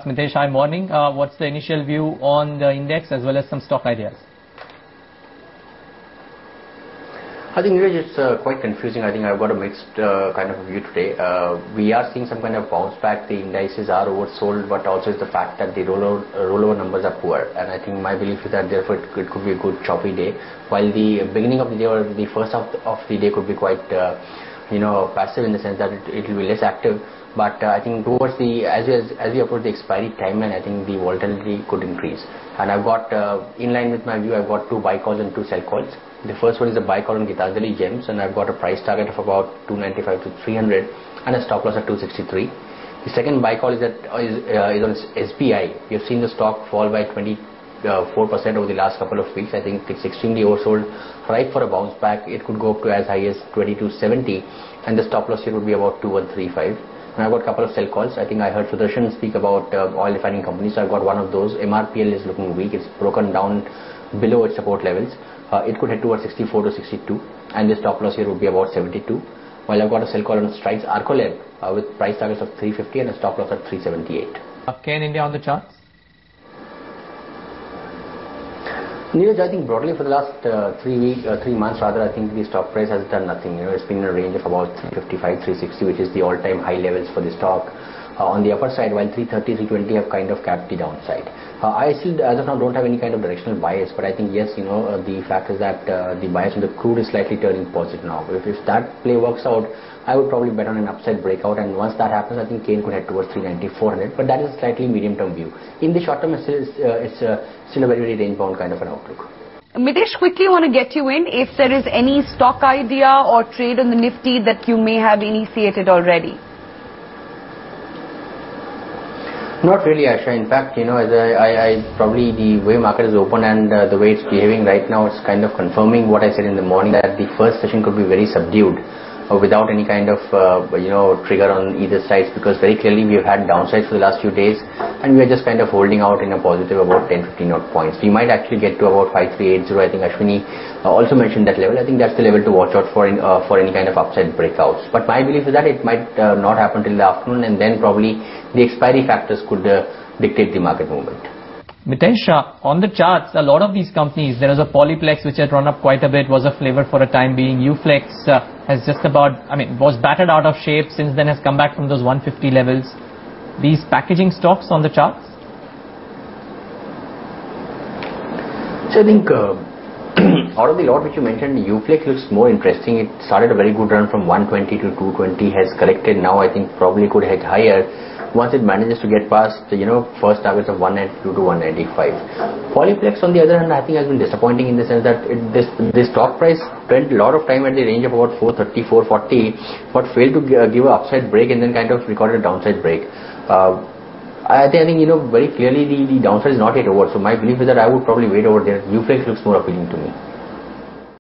Mitesh, hi, morning. What's the initial view on the index as well as some stock ideas? I think it's quite confusing. I think I've got a mixed kind of view today. We are seeing some kind of bounce back. The indices are oversold, but also it's the fact that the rollover numbers are poor. And I think my belief is that therefore it could be a good choppy day. While the beginning of the day or the first half of the day could be quite passive in the sense that it will be less active. But I think towards the as we approach the expiry timeline, I think the volatility could increase. And I've got in line with my view, I've got 2 buy calls and 2 sell calls. The first one is a buy call on Gitanjali Gems, and I've got a price target of about 295 to 300 and a stop loss at 263. The second buy call is on SBI. You've seen the stock fall by 24% over the last couple of weeks. I think it's extremely oversold, ripe for a bounce back. It could go up to as high as 2270, and the stop loss here would be about 2135. And I've got a couple of sell calls. I think I heard Sudarshan speak about oil refining companies, so I've got one of those. MRPL is looking weak. It's broken down below its support levels. It could head towards 64 to 62, and the stop loss here would be about 72. While I've got a sell call on Strides Arcolab with price targets of 350 and a stop loss at 378. KN India on the charts? Neeraj, I think broadly for the last 3 months rather, I think the stock price has done nothing. It's been in a range of about 355, 360, which is the all-time high levels for the stock. On the upper side, while 330, 320 have kind of capped the downside. I still, as of now, don't have any kind of directional bias, but I think yes, the fact is that the bias on the crude is slightly turning positive now. If that play works out, I would probably bet on an upside breakout, and once that happens, I think KN could head towards 390, 400, but that is a slightly medium-term view. In the short term, it's still a very, very range-bound kind of an outlook. Mitesh, quickly want to get you in if there is any stock idea or trade on the Nifty that you may have initiated already. Not really, Asha. In fact, as I probably the way market is open and the way it's behaving right now, it's kind of confirming what I said in the morning, that the first session could be very subdued without any kind of trigger on either sides, because very clearly we have had downsides for the last few days and we are just kind of holding out in a positive about 10-15 odd points. We might actually get to about 5380. I think Ashwini also mentioned that level. I think that's the level to watch out for any kind of upside breakouts. But my belief is that it might not happen till the afternoon, and then probably the expiry factors could dictate the market movement. Mitesh, on the charts, a lot of these companies, there was a Polyplex which had run up quite a bit, was a flavor for a time being. Uflex has just about, was battered out of shape, since then has come back from those 150 levels. These packaging stocks on the charts? So I think out of the lot which you mentioned, Uflex looks more interesting. It started a very good run from 120 to 220, has corrected now. I think probably could head higher once it manages to get past first targets of 192 to 195. Polyplex on the other hand, I think has been disappointing in the sense that this stock price spent a lot of time at the range of about 430, 440, but failed to give an upside break and then kind of recorded a downside break. I think very clearly the downside is not yet over, so my belief is that I would probably wait over there. Uflex looks more appealing to me.